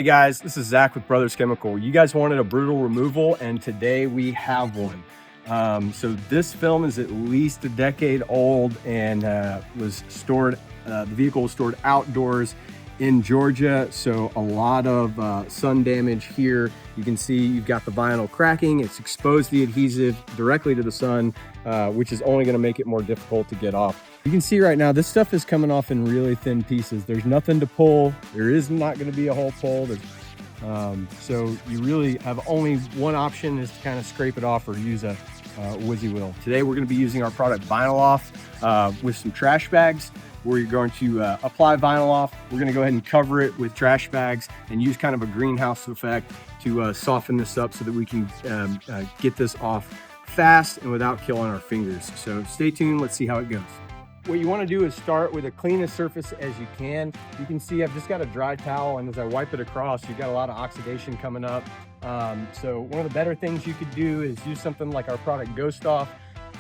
Hey guys, this is Zach with Brothers Chemical. You guys wanted a brutal removal, and today we have one. So this film is at least a decade old and was stored. The vehicle was stored outdoors in Georgia, so a lot of sun damage here. You can see you've got the vinyl cracking. It's exposed the adhesive directly to the sun, which is only going to make it more difficult to get off. You can see right now, this stuff is coming off in really thin pieces. There's nothing to pull. There is not going to be a hole pulled. So you really have only one option, is to kind of scrape it off or use a Wizzy wheel. Today we're going to be using our product Vinyl-Off with some trash bags, where you're going to apply Vinyl-Off. We're going to go ahead and cover it with trash bags and use kind of a greenhouse effect to soften this up so that we can get this off fast and without killing our fingers. So stay tuned, let's see how it goes. What you want to do is start with the cleanest surface as you can. You can see I've just got a dry towel, and as I wipe it across, you've got a lot of oxidation coming up. So one of the better things you could do is use something like our product Ghost Off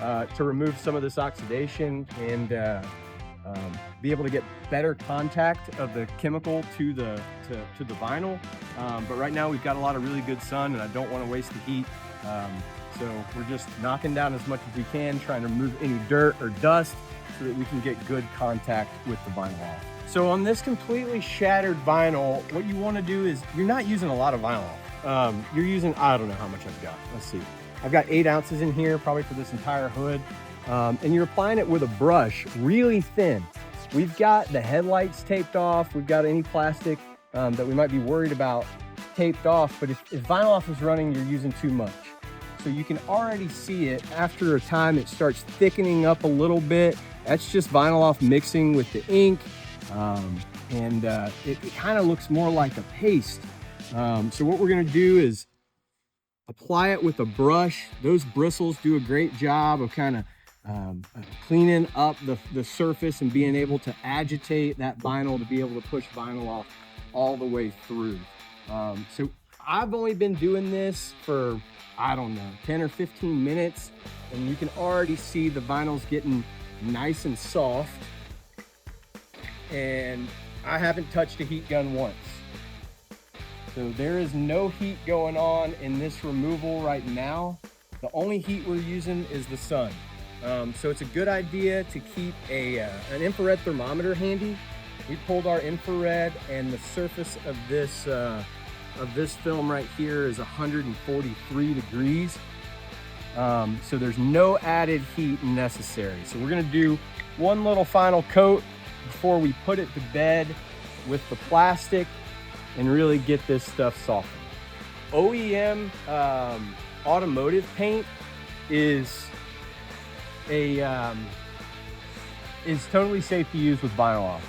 to remove some of this oxidation and be able to get better contact of the chemical to the vinyl. But right now we've got a lot of really good sun, and I don't want to waste the heat. So we're just knocking down as much as we can, trying to remove any dirt or dust so that we can get good contact with the Vinyl-Off. So on this completely shattered vinyl, what you want to do is, you're not using a lot of Vinyl-Off. You're using, I don't know how much I've got. Let's see. I've got 8 ounces in here, probably for this entire hood. And you're applying it with a brush, really thin. We've got the headlights taped off. We've got any plastic that we might be worried about taped off. But if Vinyl-Off is running, you're using too much. So you can already see it. After a time, it starts thickening up a little bit. That's just Vinyl-Off mixing with the ink. It kind of looks more like a paste. So what we're gonna do is apply it with a brush. Those bristles do a great job of kind of cleaning up the surface and being able to agitate that vinyl to be able to push Vinyl-Off all the way through. So I've only been doing this for, I don't know, 10 or 15 minutes, and you can already see the vinyl's getting nice and soft, and I haven't touched a heat gun once. So there is no heat going on in this removal right now. The only heat we're using is the sun. So it's a good idea to keep an infrared thermometer handy. We pulled our infrared, and the surface of this film right here is 143 degrees. So there's no added heat necessary. So we're gonna do one little final coat before we put it to bed with the plastic and really get this stuff softened. OEM automotive paint is totally safe to use with Vinyl-Off.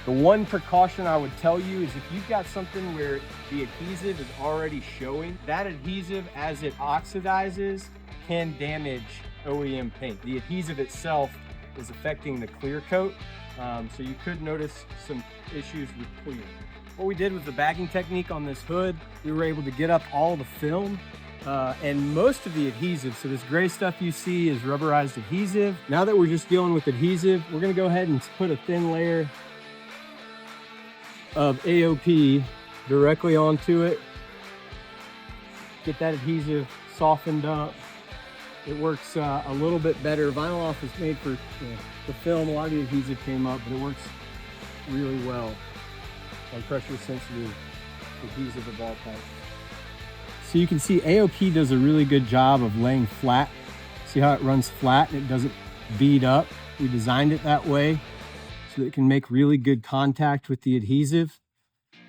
The one precaution I would tell you is, if you've got something where the adhesive is already showing, that adhesive, as it oxidizes, can damage OEM paint. The adhesive itself is affecting the clear coat, so you could notice some issues with clear. What we did with the bagging technique on this hood, we were able to get up all the film and most of the adhesive. So this gray stuff you see is rubberized adhesive. Now that we're just dealing with adhesive, we're gonna go ahead and put a thin layer of AOP directly onto it. Get that adhesive softened up. It works a little bit better. Vinyl-Off is made for the film. A lot of the adhesive came up, but it works really well on pressure sensitive adhesive of all types. So you can see AOP does a really good job of laying flat. See how it runs flat and it doesn't bead up? We designed it that way so that it can make really good contact with the adhesive. So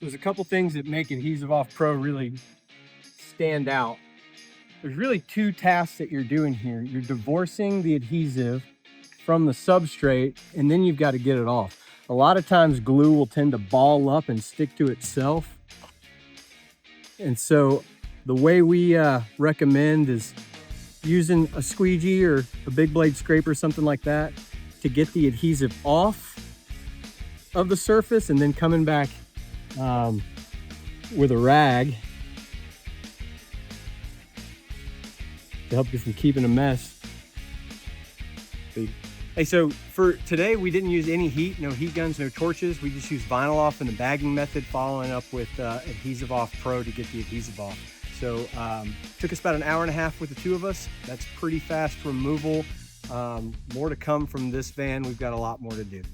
there's a couple things that make Adhesive-Off Pro really stand out. There's really 2 tasks that you're doing here. You're divorcing the adhesive from the substrate, and then you've got to get it off. A lot of times glue will tend to ball up and stick to itself. And so the way we recommend is using a squeegee or a big blade scraper, something like that, to get the adhesive off of the surface, and then coming back with a rag to help you from keeping a mess. So you Hey, so for today, we didn't use any heat, no heat guns, no torches. We just used vinyl off in the bagging method, following up with Adhesive-Off Pro to get the adhesive off. So took us about an hour and a half with the two of us. That's pretty fast removal. More to come from this van. We've got a lot more to do.